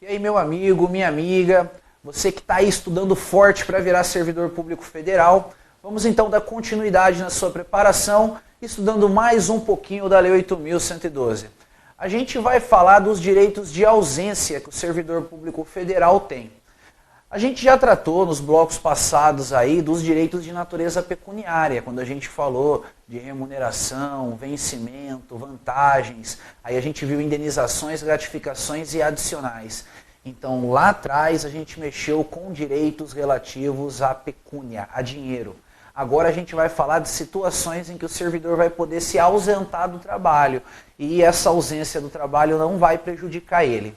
E aí, meu amigo, minha amiga, você que está aí estudando forte para virar servidor público federal, vamos então dar continuidade na sua preparação, estudando mais um pouquinho da Lei 8.112. A gente vai falar dos direitos de ausência que o servidor público federal tem. A gente já tratou nos blocos passados aí dos direitos de natureza pecuniária, quando a gente falou de remuneração, vencimento, vantagens, aí a gente viu indenizações, gratificações e adicionais. Então lá atrás a gente mexeu com direitos relativos à pecúnia, a dinheiro. Agora a gente vai falar de situações em que o servidor vai poder se ausentar do trabalho e essa ausência do trabalho não vai prejudicar ele.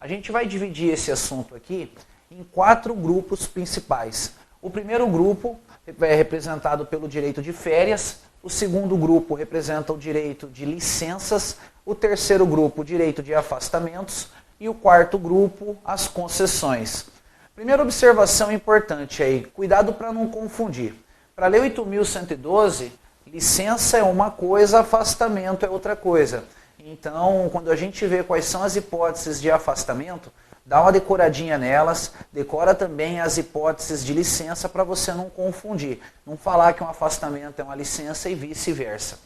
A gente vai dividir esse assunto aqui em 4 grupos principais. O primeiro grupo é representado pelo direito de férias, o segundo grupo representa o direito de licenças, o terceiro grupo o direito de afastamentos e o quarto grupo as concessões. Primeira observação importante aí, cuidado para não confundir. Para a Lei 8.112, licença é uma coisa, afastamento é outra coisa. Então, quando a gente vê quais são as hipóteses de afastamento, dá uma decoradinha nelas, decora também as hipóteses de licença para você não confundir. Não falar que um afastamento é uma licença e vice-versa.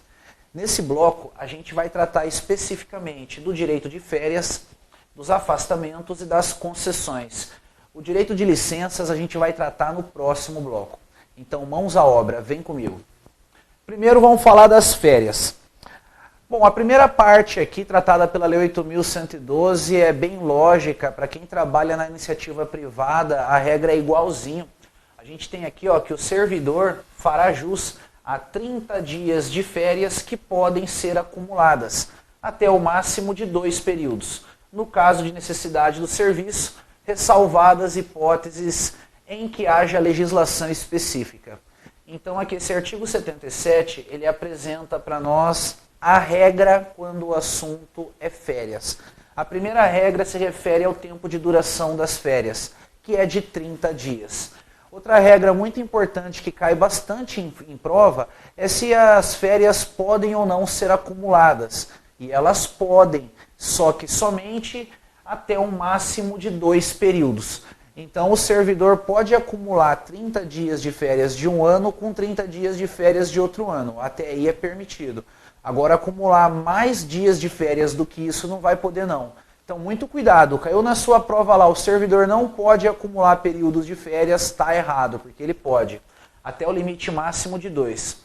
Nesse bloco, a gente vai tratar especificamente do direito de férias, dos afastamentos e das concessões. O direito de licenças a gente vai tratar no próximo bloco. Então, mãos à obra, vem comigo. Primeiro vamos falar das férias. Bom, a primeira parte aqui, tratada pela Lei 8.112, é bem lógica. Para quem trabalha na iniciativa privada, a regra é igualzinho. A gente tem aqui que o servidor fará jus a 30 dias de férias que podem ser acumuladas, até o máximo de 2 períodos. No caso de necessidade do serviço, ressalvadas hipóteses em que haja legislação específica. Então aqui esse artigo 77, ele apresenta para nós a regra quando o assunto é férias. A primeira regra se refere ao tempo de duração das férias, que é de 30 dias. Outra regra muito importante que cai bastante em prova é se as férias podem ou não ser acumuladas. E elas podem, só que somente até um máximo de 2 períodos. Então o servidor pode acumular 30 dias de férias de um ano com 30 dias de férias de outro ano. Até aí é permitido. Agora, acumular mais dias de férias do que isso não vai poder não. Então, muito cuidado. Caiu na sua prova lá, o servidor não pode acumular períodos de férias, está errado, porque ele pode. Até o limite máximo de 2.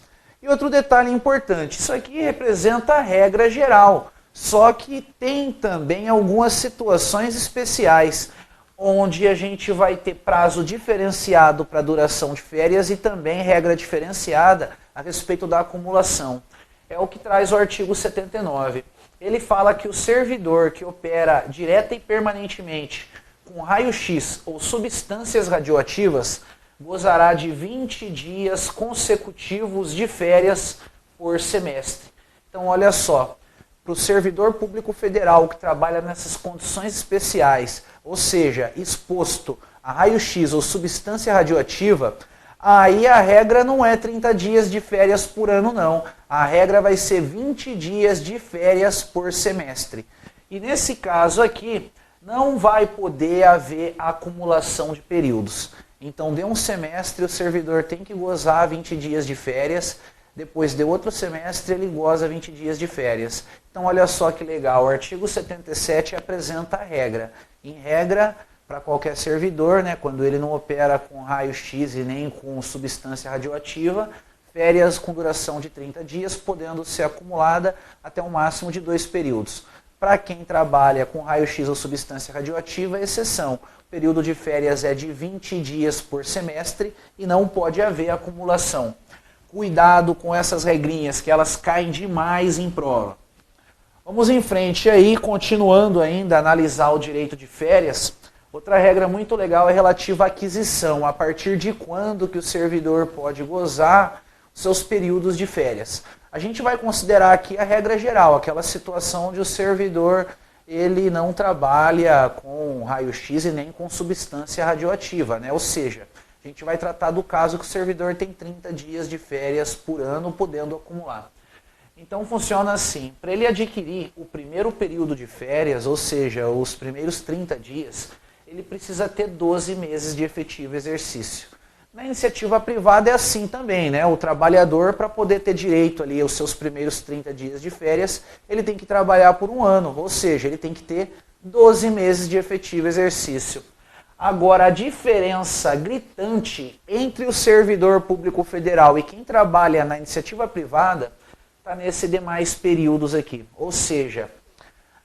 E outro detalhe importante, isso aqui representa a regra geral. Só que tem também algumas situações especiais, onde a gente vai ter prazo diferenciado para a duração de férias e também regra diferenciada a respeito da acumulação. É o que traz o artigo 79. Ele fala que o servidor que opera direta e permanentemente com raio-x ou substâncias radioativas gozará de 20 dias consecutivos de férias por semestre. Então, olha só, para o servidor público federal que trabalha nessas condições especiais, ou seja, exposto a raio-x ou substância radioativa, aí a regra não é 30 dias de férias por ano, não. A regra vai ser 20 dias de férias por semestre. E nesse caso aqui, não vai poder haver acumulação de períodos. Então, de um semestre, o servidor tem que gozar 20 dias de férias. Depois de outro semestre, ele goza 20 dias de férias. Então, olha só que legal. O artigo 77 apresenta a regra. Em regra, para qualquer servidor, né, quando ele não opera com raio-x e nem com substância radioativa, férias com duração de 30 dias, podendo ser acumulada até um máximo de 2 períodos. Para quem trabalha com raio-x ou substância radioativa, exceção. O período de férias é de 20 dias por semestre e não pode haver acumulação. Cuidado com essas regrinhas, que elas caem demais em prova. Vamos em frente aí, continuando ainda a analisar o direito de férias. Outra regra muito legal é relativa à aquisição, a partir de quando que o servidor pode gozar seus períodos de férias. A gente vai considerar aqui a regra geral, aquela situação onde o servidor ele não trabalha com raio-x e nem com substância radioativa, né? Ou seja, a gente vai tratar do caso que o servidor tem 30 dias de férias por ano, podendo acumular. Então funciona assim, para ele adquirir o primeiro período de férias, ou seja, os primeiros 30 dias, ele precisa ter 12 meses de efetivo exercício. Na iniciativa privada é assim também, né? O trabalhador, para poder ter direito ali aos seus primeiros 30 dias de férias, ele tem que trabalhar por um ano, ou seja, ele tem que ter 12 meses de efetivo exercício. Agora, a diferença gritante entre o servidor público federal e quem trabalha na iniciativa privada está nesses demais períodos aqui. Ou seja,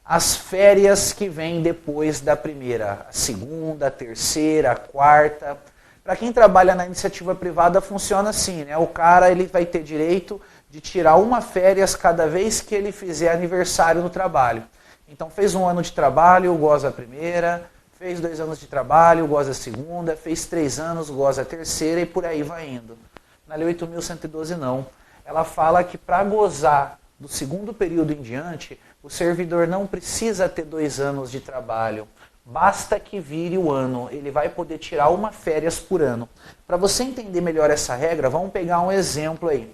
as férias que vêm depois da primeira, a segunda, a terceira, a quarta. Para quem trabalha na iniciativa privada funciona assim, né? O cara ele vai ter direito de tirar uma férias cada vez que ele fizer aniversário no trabalho. Então fez um ano de trabalho, goza a primeira, fez 2 anos de trabalho, goza a segunda, fez 3 anos, goza a terceira e por aí vai indo. Na Lei 8.112 não. Ela fala que para gozar do segundo período em diante, o servidor não precisa ter 2 anos de trabalho. Basta que vire o ano, ele vai poder tirar uma férias por ano. Para você entender melhor essa regra, vamos pegar um exemplo aí.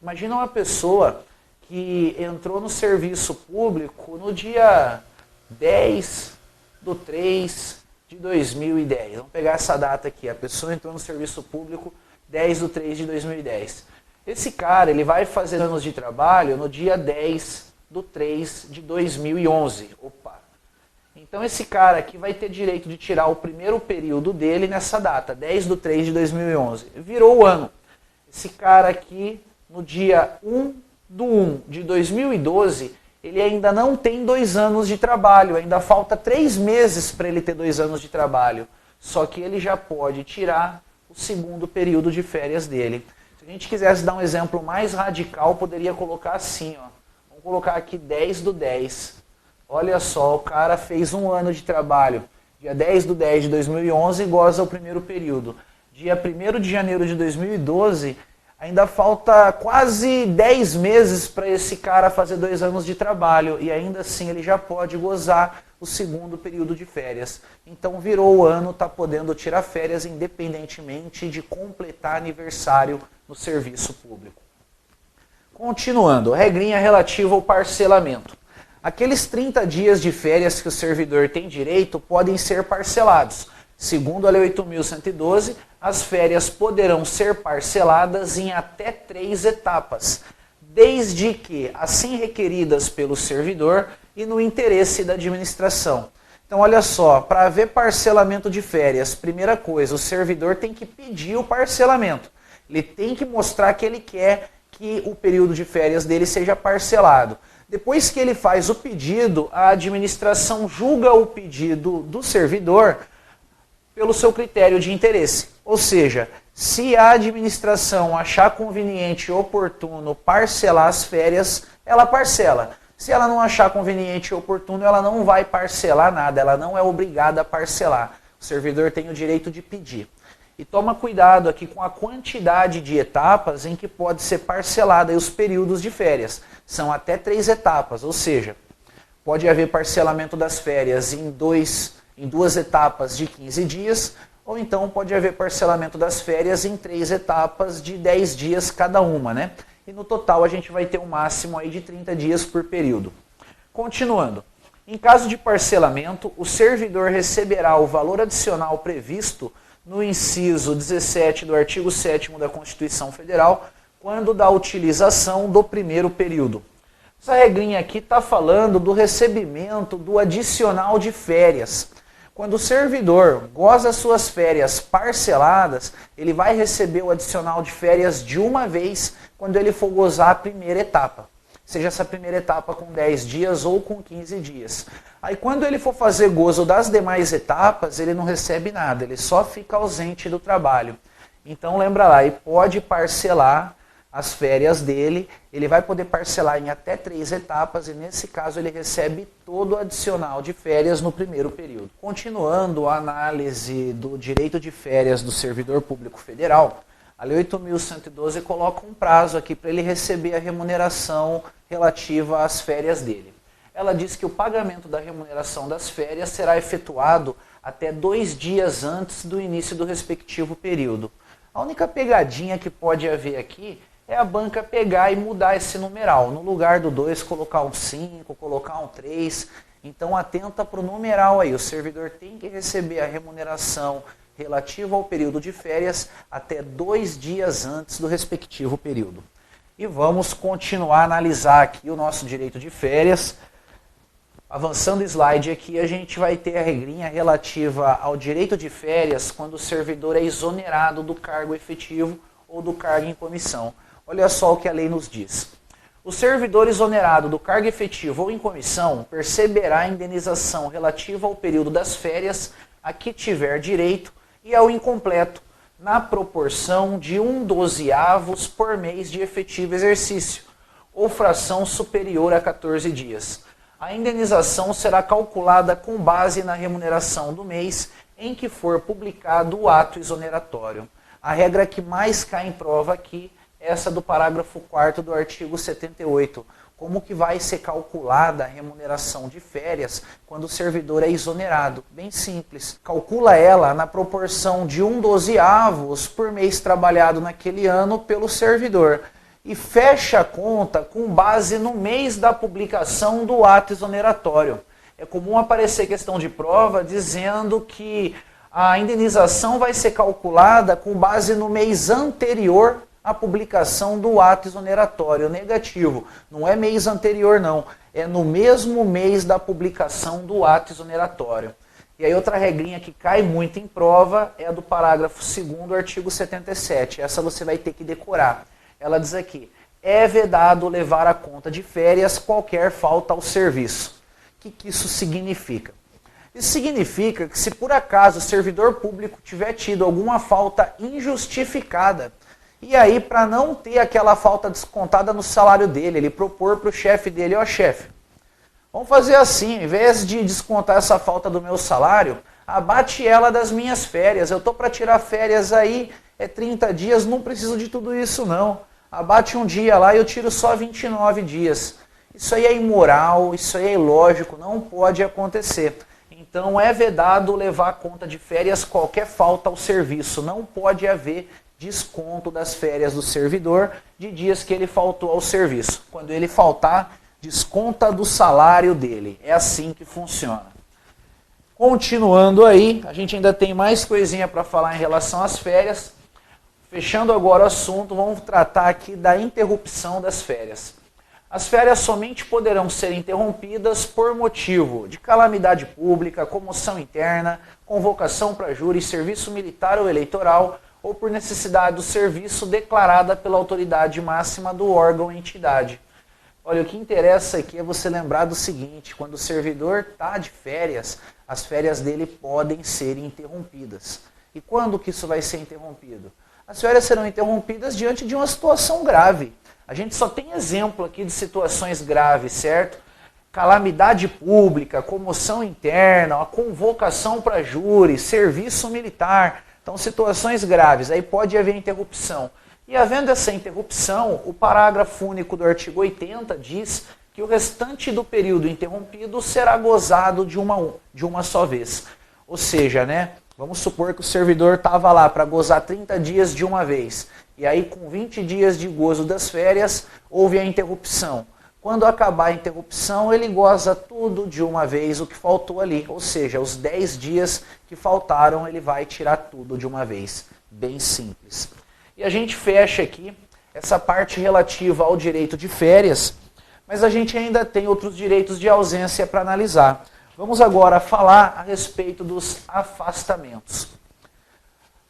Imagina uma pessoa que entrou no serviço público no dia 10/3/2010. Vamos pegar essa data aqui, a pessoa entrou no serviço público 10/3/2010. Esse cara ele vai fazer anos de trabalho no dia 10/3/2011. Opa! Então esse cara aqui vai ter direito de tirar o primeiro período dele nessa data, 10/3/2011. Virou o ano. Esse cara aqui, no dia 1/1/2012, ele ainda não tem 2 anos de trabalho, ainda falta 3 meses para ele ter 2 anos de trabalho. Só que ele já pode tirar o segundo período de férias dele. Se a gente quisesse dar um exemplo mais radical, poderia colocar assim, ó. Vamos colocar aqui 10/10. Olha só, o cara fez 1 ano de trabalho. Dia 10/10/2011 goza o primeiro período. Dia 1º de janeiro de 2012, ainda falta quase 10 meses para esse cara fazer 2 anos de trabalho. E ainda assim ele já pode gozar o segundo período de férias. Então virou o ano, está podendo tirar férias independentemente de completar aniversário no serviço público. Continuando, regrinha relativa ao parcelamento. Aqueles 30 dias de férias que o servidor tem direito podem ser parcelados. Segundo a Lei 8.112, as férias poderão ser parceladas em até 3 etapas, desde que assim requeridas pelo servidor e no interesse da administração. Então, olha só, para haver parcelamento de férias, primeira coisa, o servidor tem que pedir o parcelamento. Ele tem que mostrar que ele quer que o período de férias dele seja parcelado. Depois que ele faz o pedido, a administração julga o pedido do servidor pelo seu critério de interesse. Ou seja, se a administração achar conveniente e oportuno parcelar as férias, ela parcela. Se ela não achar conveniente e oportuno, ela não vai parcelar nada, ela não é obrigada a parcelar. O servidor tem o direito de pedir. E toma cuidado aqui com a quantidade de etapas em que pode ser parcelada os períodos de férias. São até 3 etapas, ou seja, pode haver parcelamento das férias em 2 etapas de 15 dias, ou então pode haver parcelamento das férias em 3 etapas de 10 dias cada uma, né? E no total a gente vai ter um máximo aí de 30 dias por período. Continuando, em caso de parcelamento, o servidor receberá o valor adicional previsto no inciso 17 do artigo 7º da Constituição Federal, quando da utilização do primeiro período. Essa regrinha aqui está falando do recebimento do adicional de férias. Quando o servidor goza suas férias parceladas, ele vai receber o adicional de férias de uma vez quando ele for gozar a primeira etapa. Seja essa primeira etapa com 10 dias ou com 15 dias. Aí quando ele for fazer gozo das demais etapas, ele não recebe nada, ele só fica ausente do trabalho. Então lembra lá, ele pode parcelar as férias dele, ele vai poder parcelar em até 3 etapas e nesse caso ele recebe todo o adicional de férias no primeiro período. Continuando a análise do direito de férias do servidor público federal, a Lei 8.112 coloca um prazo aqui para ele receber a remuneração relativa às férias dele. Ela diz que o pagamento da remuneração das férias será efetuado até 2 dias antes do início do respectivo período. A única pegadinha que pode haver aqui é a banca pegar e mudar esse numeral. No lugar do 2, colocar um 5, colocar um 3. Então, atenta para o numeral aí. O servidor tem que receber a remuneração relativa ao período de férias até 2 dias antes do respectivo período. E vamos continuar a analisar aqui o nosso direito de férias. Avançando o slide aqui, a gente vai ter a regrinha relativa ao direito de férias quando o servidor é exonerado do cargo efetivo ou do cargo em comissão. Olha só o que a lei nos diz. O servidor exonerado do cargo efetivo ou em comissão perceberá a indenização relativa ao período das férias a que tiver direito e ao incompleto, na proporção de 1/12 por mês de efetivo exercício, ou fração superior a 14 dias. A indenização será calculada com base na remuneração do mês em que for publicado o ato exoneratório. A regra que mais cai em prova aqui é essa do parágrafo 4º do artigo 78. Como que vai ser calculada a remuneração de férias quando o servidor é exonerado? Bem simples. Calcula ela na proporção de 1/12 por mês trabalhado naquele ano pelo servidor. E fecha a conta com base no mês da publicação do ato exoneratório. É comum aparecer questão de prova dizendo que a indenização vai ser calculada com base no mês anterior à publicação do ato exoneratório. Negativo, não é mês anterior não, é no mesmo mês da publicação do ato exoneratório. E aí outra regrinha que cai muito em prova é a do parágrafo 2º do artigo 77. Essa você vai ter que decorar. Ela diz aqui, é vedado levar a conta de férias qualquer falta ao serviço. O que isso significa? Isso significa que se por acaso o servidor público tiver tido alguma falta injustificada, e aí para não ter aquela falta descontada no salário dele, ele propor para o chefe dele, ó chefe, vamos fazer assim, em vez de descontar essa falta do meu salário, abate ela das minhas férias, eu estou para tirar férias aí, é 30 dias, não preciso de tudo isso não. Abate um dia lá e eu tiro só 29 dias. Isso aí é imoral, isso aí é ilógico, não pode acontecer. Então é vedado levar a conta de férias qualquer falta ao serviço. Não pode haver desconto das férias do servidor de dias que ele faltou ao serviço. Quando ele faltar, desconta do salário dele. É assim que funciona. Continuando aí, a gente ainda tem mais coisinha para falar em relação às férias. Fechando agora o assunto, vamos tratar aqui da interrupção das férias. As férias somente poderão ser interrompidas por motivo de calamidade pública, comoção interna, convocação para júri, serviço militar ou eleitoral, ou por necessidade do serviço declarada pela autoridade máxima do órgão ou entidade. Olha, o que interessa aqui é você lembrar do seguinte, quando o servidor está de férias, as férias dele podem ser interrompidas. E quando que isso vai ser interrompido? As férias serão interrompidas diante de uma situação grave. A gente só tem exemplo aqui de situações graves, certo? Calamidade pública, comoção interna, a convocação para júri, serviço militar. Então, situações graves, aí pode haver interrupção. E havendo essa interrupção, o parágrafo único do artigo 80 diz que o restante do período interrompido será gozado de uma só vez. Ou seja, né? Vamos supor que o servidor estava lá para gozar 30 dias de uma vez. E aí, com 20 dias de gozo das férias, houve a interrupção. Quando acabar a interrupção, ele goza tudo de uma vez o que faltou ali. Ou seja, os 10 dias que faltaram, ele vai tirar tudo de uma vez. Bem simples. E a gente fecha aqui essa parte relativa ao direito de férias, mas a gente ainda tem outros direitos de ausência para analisar. Vamos agora falar a respeito dos afastamentos.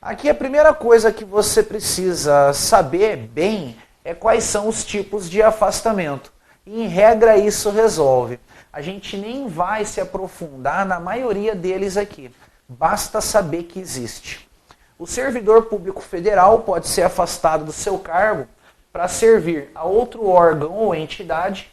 Aqui a primeira coisa que você precisa saber bem é quais são os tipos de afastamento. E em regra isso resolve. A gente nem vai se aprofundar na maioria deles aqui. Basta saber que existe. O servidor público federal pode ser afastado do seu cargo para servir a outro órgão ou entidade,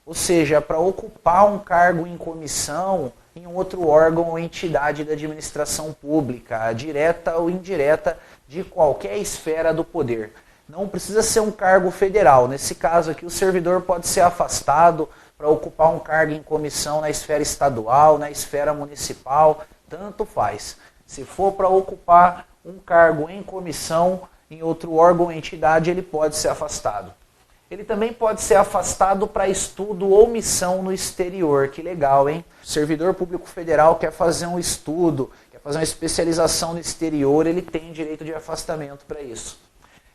ou seja, para ocupar um cargo em comissão em um outro órgão ou entidade da administração pública, direta ou indireta, de qualquer esfera do poder. Não precisa ser um cargo federal. Nesse caso aqui, o servidor pode ser afastado para ocupar um cargo em comissão na esfera estadual, na esfera municipal, tanto faz. Se for para ocupar um cargo em comissão em outro órgão ou entidade, ele pode ser afastado. Ele também pode ser afastado para estudo ou missão no exterior. Que legal, hein? O servidor público federal quer fazer um estudo, quer fazer uma especialização no exterior, ele tem direito de afastamento para isso.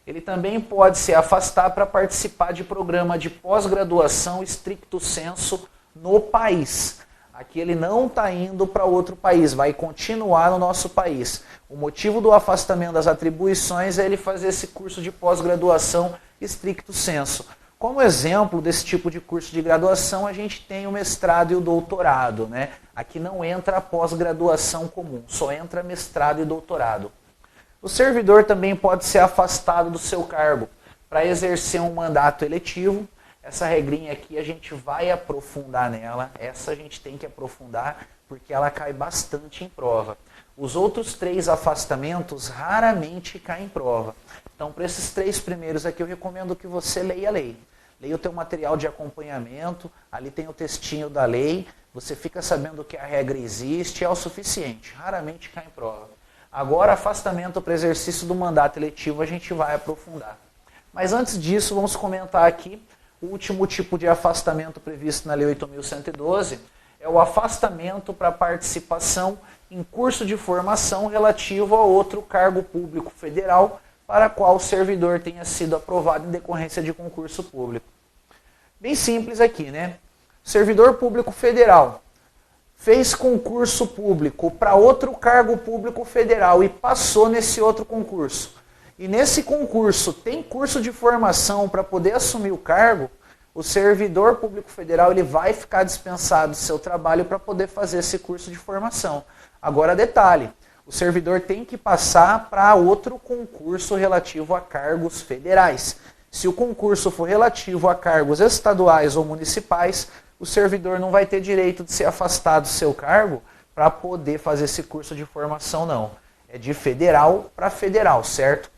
Ele também pode se afastar para participar de programa de pós-graduação stricto sensu no país. Aqui ele não está indo para outro país, vai continuar no nosso país. O motivo do afastamento das atribuições é ele fazer esse curso de pós-graduação stricto sensu. Como exemplo desse tipo de curso de graduação, a gente tem o mestrado e o doutorado, né? Aqui não entra a pós-graduação comum, só entra mestrado e doutorado. O servidor também pode ser afastado do seu cargo para exercer um mandato eletivo. Essa regrinha aqui a gente vai aprofundar nela, essa a gente tem que aprofundar porque ela cai bastante em prova. Os outros 3 afastamentos raramente caem em prova. Então, para esses 3 primeiros aqui, eu recomendo que você leia a lei. Leia o teu material de acompanhamento, ali tem o textinho da lei, você fica sabendo que a regra existe, é o suficiente, raramente cai em prova. Agora, afastamento para exercício do mandato eletivo, a gente vai aprofundar. Mas antes disso, vamos comentar aqui o último tipo de afastamento previsto na Lei 8.112, é o afastamento para participação em curso de formação relativo a outro cargo público federal para qual o servidor tenha sido aprovado em decorrência de concurso público. Bem simples aqui, né? O servidor público federal fez concurso público para outro cargo público federal e passou nesse outro concurso. E nesse concurso tem curso de formação para poder assumir o cargo, o servidor público federal ele vai ficar dispensado do seu trabalho para poder fazer esse curso de formação. Agora, detalhe, o servidor tem que passar para outro concurso relativo a cargos federais. Se o concurso for relativo a cargos estaduais ou municipais, o servidor não vai ter direito de ser afastado do seu cargo para poder fazer esse curso de formação, não. É de federal para federal, certo?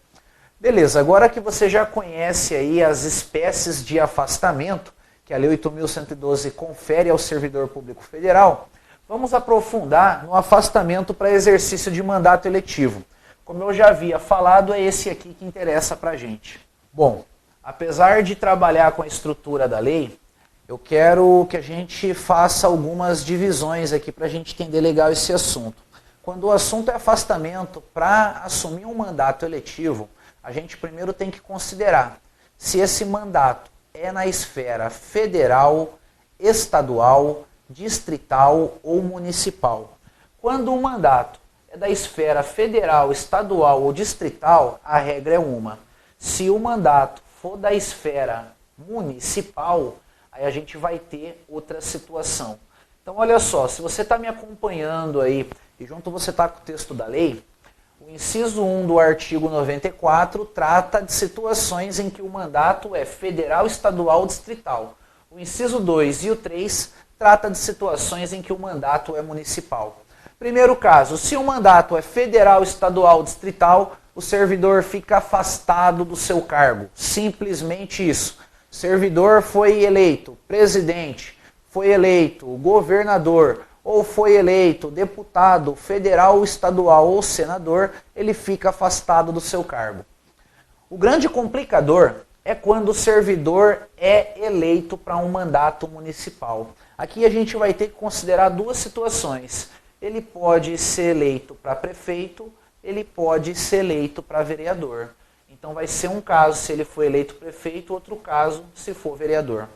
Beleza, agora que você já conhece aí as espécies de afastamento que a Lei 8.112 confere ao servidor público federal, vamos aprofundar no afastamento para exercício de mandato eletivo. Como eu já havia falado, é esse aqui que interessa para a gente. Bom, apesar de trabalhar com a estrutura da lei, eu quero que a gente faça algumas divisões aqui para a gente entender legal esse assunto. Quando o assunto é afastamento para assumir um mandato eletivo, a gente primeiro tem que considerar se esse mandato é na esfera federal, estadual, distrital ou municipal. Quando o mandato é da esfera federal, estadual ou distrital, a regra é uma. Se o mandato for da esfera municipal, aí a gente vai ter outra situação. Então olha só, se você está me acompanhando aí e junto você está com o texto da lei, o inciso 1 do artigo 94 trata de situações em que o mandato é federal, estadual ou distrital. O inciso 2 e o 3 trata de situações em que o mandato é municipal. Primeiro caso, se o mandato é federal, estadual ou distrital, o servidor fica afastado do seu cargo. Simplesmente isso. O servidor foi eleito presidente, foi eleito governador, ou foi eleito deputado federal, estadual ou senador, ele fica afastado do seu cargo. O grande complicador é quando o servidor é eleito para um mandato municipal. Aqui a gente vai ter que considerar 2 situações. Ele pode ser eleito para prefeito, ele pode ser eleito para vereador. Então vai ser um caso se ele for eleito prefeito, outro caso se for vereador.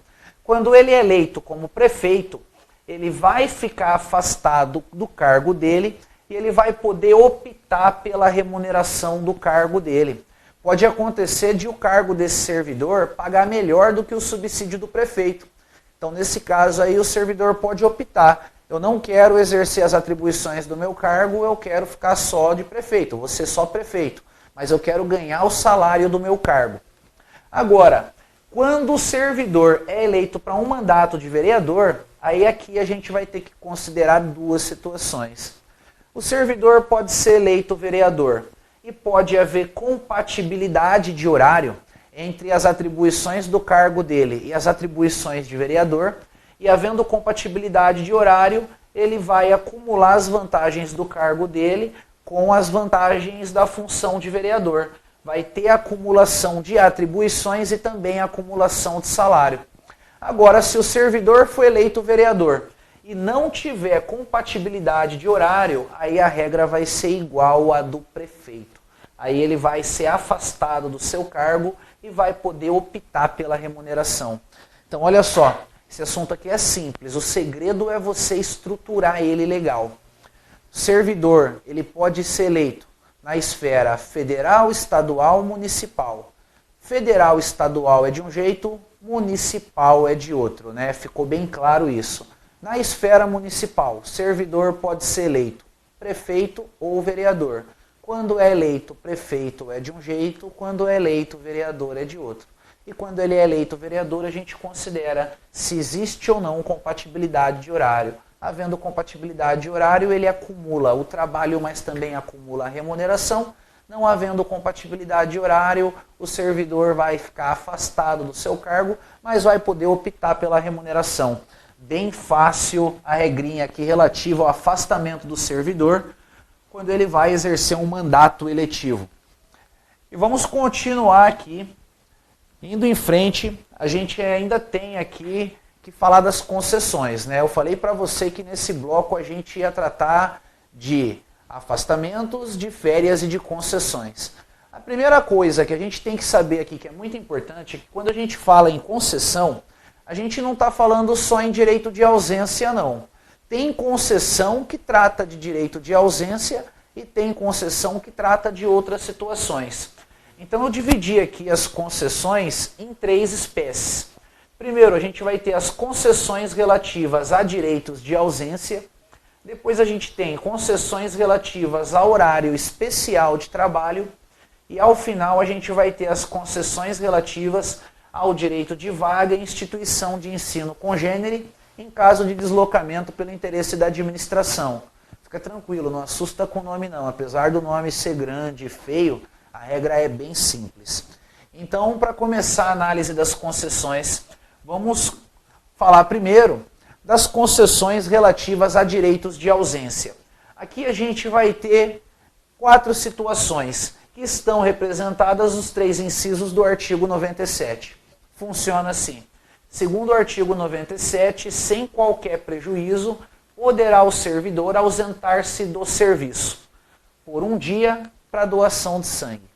Quando ele é eleito como prefeito, ele vai ficar afastado do cargo dele e ele vai poder optar pela remuneração do cargo dele. Pode acontecer de o cargo desse servidor pagar melhor do que o subsídio do prefeito. Então, nesse caso aí, o servidor pode optar. Eu não quero exercer as atribuições do meu cargo, eu quero ficar só de prefeito, vou ser só prefeito, mas eu quero ganhar o salário do meu cargo. Agora, quando o servidor é eleito para um mandato de vereador, aí aqui a gente vai ter que considerar 2 situações. O servidor pode ser eleito vereador e pode haver compatibilidade de horário entre as atribuições do cargo dele e as atribuições de vereador, e havendo compatibilidade de horário, ele vai acumular as vantagens do cargo dele com as vantagens da função de vereador. vai ter acumulação de atribuições e também acumulação de salário. Agora, se o servidor for eleito vereador e não tiver compatibilidade de horário, aí a regra vai ser igual à do prefeito. Aí ele vai ser afastado do seu cargo e vai poder optar pela remuneração. Então, olha só, esse assunto aqui é simples. O segredo é você estruturar ele legal. O servidor, ele pode ser eleito na esfera federal, estadual, municipal. Federal, estadual é de um jeito, municipal é de outro, né? Ficou bem claro isso. Na esfera municipal, o servidor pode ser eleito prefeito ou vereador. Quando é eleito prefeito é de um jeito, quando é eleito vereador é de outro. E quando ele é eleito vereador, a gente considera se existe ou não compatibilidade de horário. Havendo compatibilidade de horário, ele acumula o trabalho, mas também acumula a remuneração. Não havendo compatibilidade de horário, o servidor vai ficar afastado do seu cargo, mas vai poder optar pela remuneração. Bem fácil a regrinha aqui relativa ao afastamento do servidor quando ele vai exercer um mandato eletivo. E vamos continuar aqui. Indo em frente, a gente ainda tem aqui que falar das concessões, né? Eu falei para você que nesse bloco a gente ia tratar de afastamentos, de férias e de concessões. A primeira coisa que a gente tem que saber aqui, que é muito importante, é que quando a gente fala em concessão, a gente não está falando só em direito de ausência, não. Tem concessão que trata de direito de ausência e tem concessão que trata de outras situações. Então eu dividi aqui as concessões em 3 espécies. Primeiro, a gente vai ter as concessões relativas a direitos de ausência. Depois a gente tem concessões relativas a horário especial de trabalho. E ao final a gente vai ter as concessões relativas ao direito de vaga e instituição de ensino congênere em caso de deslocamento pelo interesse da administração. Fica tranquilo, não assusta com o nome não. Apesar do nome ser grande e feio, a regra é bem simples. Então, para começar a análise das concessões, vamos falar primeiro das concessões relativas a direitos de ausência. Aqui a gente vai ter 4 situações que estão representadas nos 3 incisos do artigo 97. Funciona assim. Segundo o artigo 97, sem qualquer prejuízo, poderá o servidor ausentar-se do serviço por um dia para doação de sangue.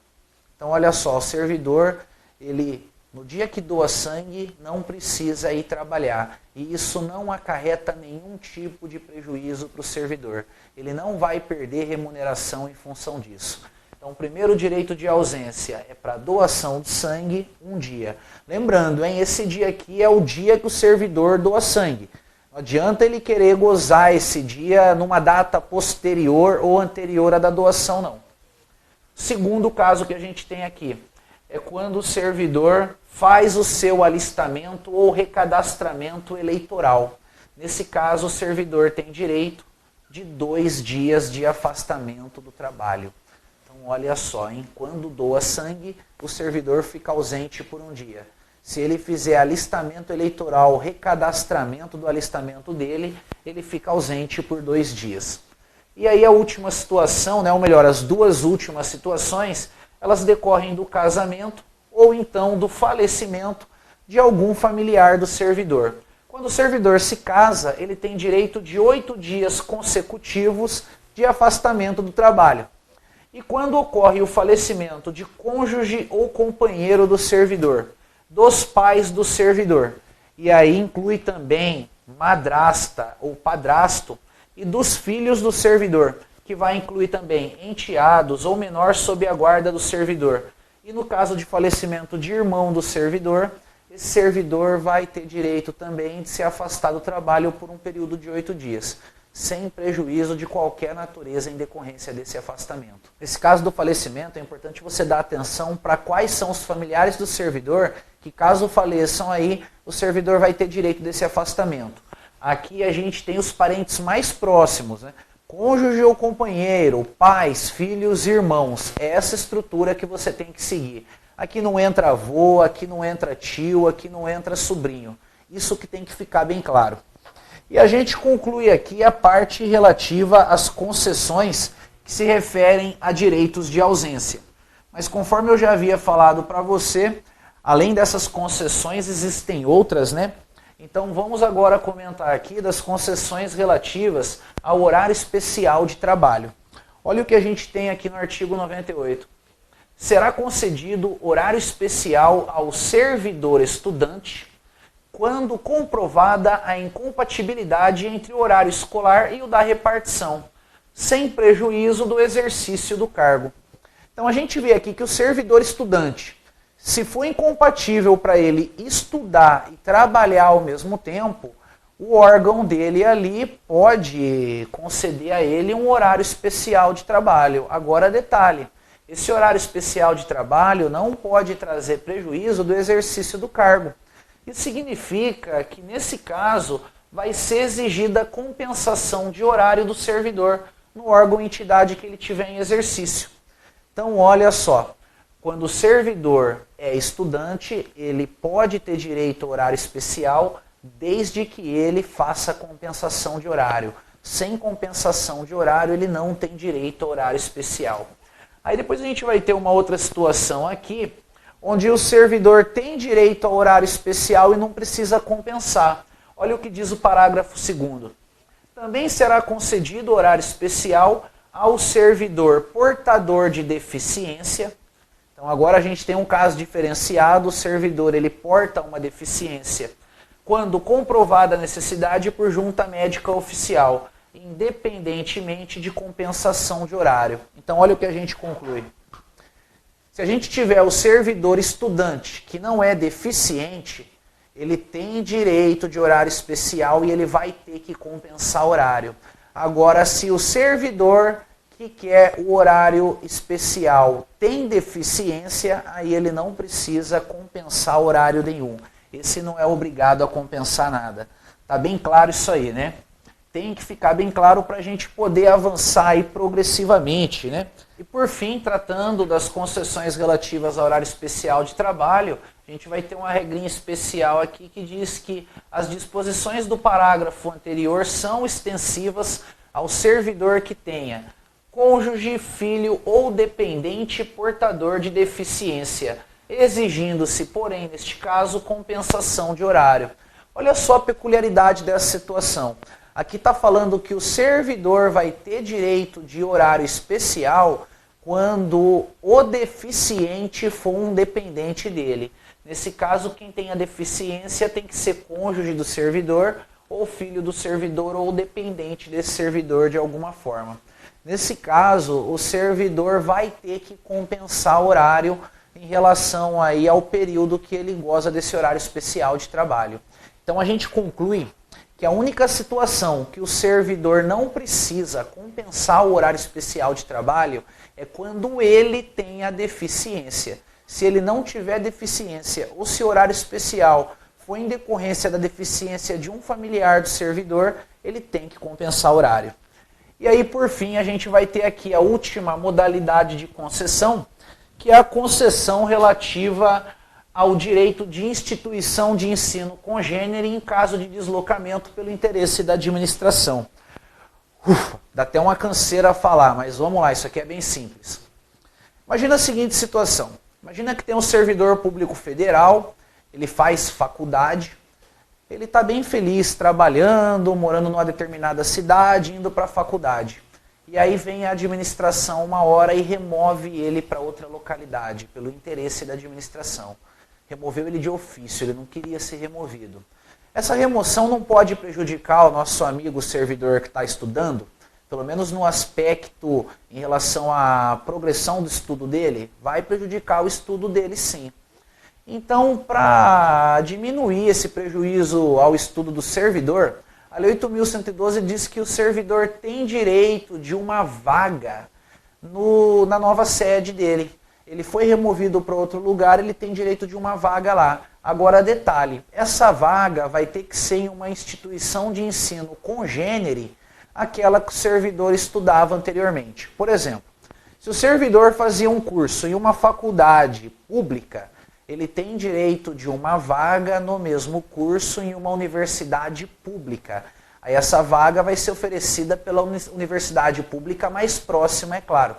Então, olha só, o servidor, ele, no dia que doa sangue, não precisa ir trabalhar. E isso não acarreta nenhum tipo de prejuízo para o servidor. Ele não vai perder remuneração em função disso. Então, o primeiro direito de ausência é para doação de sangue, um dia. Lembrando, hein, esse dia aqui é o dia que o servidor doa sangue. Não adianta ele querer gozar esse dia numa data posterior ou anterior à da doação, não. Segundo caso que a gente tem aqui é quando o servidor faz o seu alistamento ou recadastramento eleitoral. Nesse caso, o servidor tem direito de 2 dias de afastamento do trabalho. Então, olha só, hein? Quando doa sangue, o servidor fica ausente por um dia. Se ele fizer alistamento eleitoral, recadastramento do alistamento dele, ele fica ausente por 2 dias. E aí a última situação, né, ou melhor, as 2 últimas situações, elas decorrem do casamento ou então do falecimento de algum familiar do servidor. Quando o servidor se casa, ele tem direito de 8 dias consecutivos de afastamento do trabalho. E quando ocorre o falecimento de cônjuge ou companheiro do servidor, dos pais do servidor, e aí inclui também madrasta ou padrasto, e dos filhos do servidor, que vai incluir também enteados ou menor sob a guarda do servidor. E no caso de falecimento de irmão do servidor, esse servidor vai ter direito também de se afastar do trabalho por um período de 8 dias, sem prejuízo de qualquer natureza em decorrência desse afastamento. Nesse caso do falecimento, é importante você dar atenção para quais são os familiares do servidor, que caso faleçam aí, o servidor vai ter direito desse afastamento. Aqui a gente tem os parentes mais próximos, né? Cônjuge ou companheiro, pais, filhos e irmãos. É essa estrutura que você tem que seguir. Aqui não entra avô, aqui não entra tio, aqui não entra sobrinho. Isso que tem que ficar bem claro. E a gente conclui aqui a parte relativa às concessões que se referem a direitos de ausência. Mas conforme eu já havia falado para você, além dessas concessões existem outras, né? Então vamos agora comentar aqui das concessões relativas ao horário especial de trabalho. Olha o que a gente tem aqui no artigo 98. Será concedido horário especial ao servidor estudante quando comprovada a incompatibilidade entre o horário escolar e o da repartição, sem prejuízo do exercício do cargo. Então a gente vê aqui que o servidor estudante, se for incompatível para ele estudar e trabalhar ao mesmo tempo, o órgão dele ali pode conceder a ele um horário especial de trabalho. Agora detalhe, esse horário especial de trabalho não pode trazer prejuízo do exercício do cargo. Isso significa que, nesse caso, vai ser exigida compensação de horário do servidor no órgão ou entidade que ele tiver em exercício. Então, olha só, quando o servidor é estudante, ele pode ter direito a horário especial desde que ele faça compensação de horário. Sem compensação de horário, ele não tem direito a horário especial. Aí depois a gente vai ter uma outra situação aqui, onde o servidor tem direito a horário especial e não precisa compensar. Olha o que diz o parágrafo 2º. Também será concedido horário especial ao servidor portador de deficiência. Então agora a gente tem um caso diferenciado, o servidor ele porta uma deficiência quando comprovada a necessidade por junta médica oficial, independentemente de compensação de horário. Então olha o que a gente conclui. Se a gente tiver o servidor estudante que não é deficiente, ele tem direito de horário especial e ele vai ter que compensar horário. Agora, se o servidor que quer o horário especial tem deficiência, aí ele não precisa compensar horário nenhum. Esse não é obrigado a compensar nada. Tá bem claro isso aí, né? Tem que ficar bem claro para a gente poder avançar aí progressivamente, né? E por fim, tratando das concessões relativas ao horário especial de trabalho, a gente vai ter uma regrinha especial aqui que diz que as disposições do parágrafo anterior são extensivas ao servidor que tenha cônjuge, filho ou dependente portador de deficiência, exigindo-se, porém, neste caso, compensação de horário. Olha só a peculiaridade dessa situação. Aqui está falando que o servidor vai ter direito de horário especial quando o deficiente for um dependente dele. Nesse caso, quem tem a deficiência tem que ser cônjuge do servidor, ou filho do servidor, ou dependente desse servidor de alguma forma. Nesse caso, o servidor vai ter que compensar horário em relação aí ao período que ele goza desse horário especial de trabalho. Então a gente conclui que a única situação que o servidor não precisa compensar o horário especial de trabalho é quando ele tem a deficiência. Se ele não tiver deficiência ou se o horário especial for em decorrência da deficiência de um familiar do servidor, ele tem que compensar horário. E aí, por fim, a gente vai ter aqui a última modalidade de concessão, que é a concessão relativa ao direito de instituição de ensino congênere em caso de deslocamento pelo interesse da administração. Dá até uma canseira a falar, mas vamos lá, isso aqui é bem simples. Imagina a seguinte situação. Imagina que tem um servidor público federal, ele faz faculdade, ele está bem feliz trabalhando, morando numa determinada cidade, indo para a faculdade. E aí vem a administração uma hora e remove ele para outra localidade, pelo interesse da administração. Removeu ele de ofício, ele não queria ser removido. Essa remoção não pode prejudicar o nosso amigo servidor que está estudando, pelo menos no aspecto em relação à progressão do estudo dele, vai prejudicar o estudo dele sim. Então, para diminuir esse prejuízo ao estudo do servidor, a Lei 8.112 diz que o servidor tem direito de uma vaga na nova sede dele. Ele foi removido para outro lugar, ele tem direito de uma vaga lá. Agora, detalhe, essa vaga vai ter que ser em uma instituição de ensino congênere, aquela que o servidor estudava anteriormente. Por exemplo, se o servidor fazia um curso em uma faculdade pública, ele tem direito de uma vaga no mesmo curso em uma universidade pública. Aí essa vaga vai ser oferecida pela universidade pública mais próxima, é claro.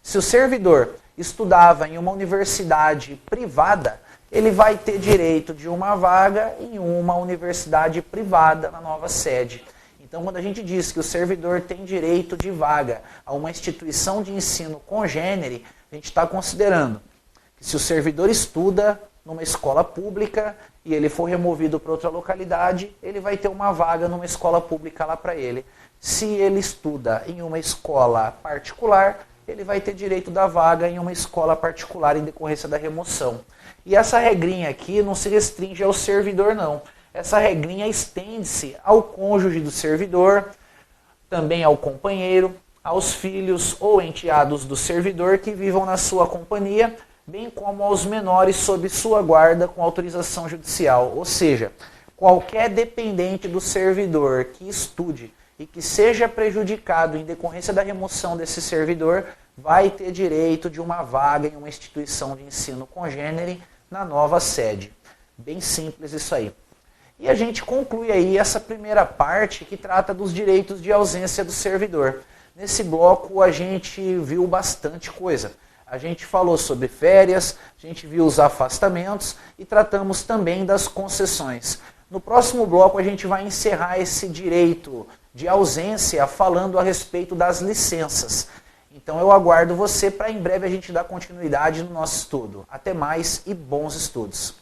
Se o servidor estudava em uma universidade privada, ele vai ter direito de uma vaga em uma universidade privada na nova sede. Então, quando a gente diz que o servidor tem direito de vaga a uma instituição de ensino congênere, a gente está considerando que se o servidor estuda numa escola pública e ele for removido para outra localidade, ele vai ter uma vaga numa escola pública lá para ele. Se ele estuda em uma escola particular, ele vai ter direito da vaga em uma escola particular em decorrência da remoção. E essa regrinha aqui não se restringe ao servidor, não. Essa regrinha estende-se ao cônjuge do servidor, também ao companheiro, aos filhos ou enteados do servidor que vivam na sua companhia, bem como aos menores sob sua guarda com autorização judicial. Ou seja, qualquer dependente do servidor que estude e que seja prejudicado em decorrência da remoção desse servidor vai ter direito de uma vaga em uma instituição de ensino congênere na nova sede. Bem simples isso aí. E a gente conclui aí essa primeira parte que trata dos direitos de ausência do servidor. Nesse bloco a gente viu bastante coisa. A gente falou sobre férias, a gente viu os afastamentos e tratamos também das concessões. No próximo bloco a gente vai encerrar esse direito de ausência falando a respeito das licenças. Então eu aguardo você para em breve a gente dar continuidade no nosso estudo. Até mais e bons estudos!